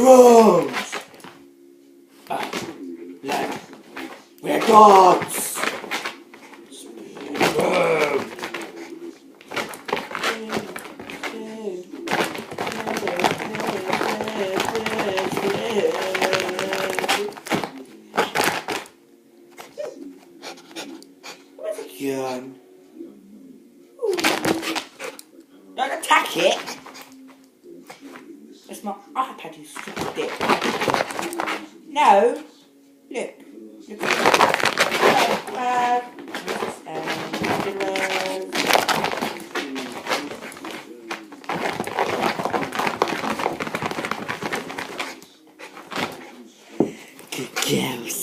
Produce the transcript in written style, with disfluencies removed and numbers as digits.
Heroes! We're gods! Gun. Don't attack it! It's my iPad, you stupid dick. No! Look. Look at Good girls.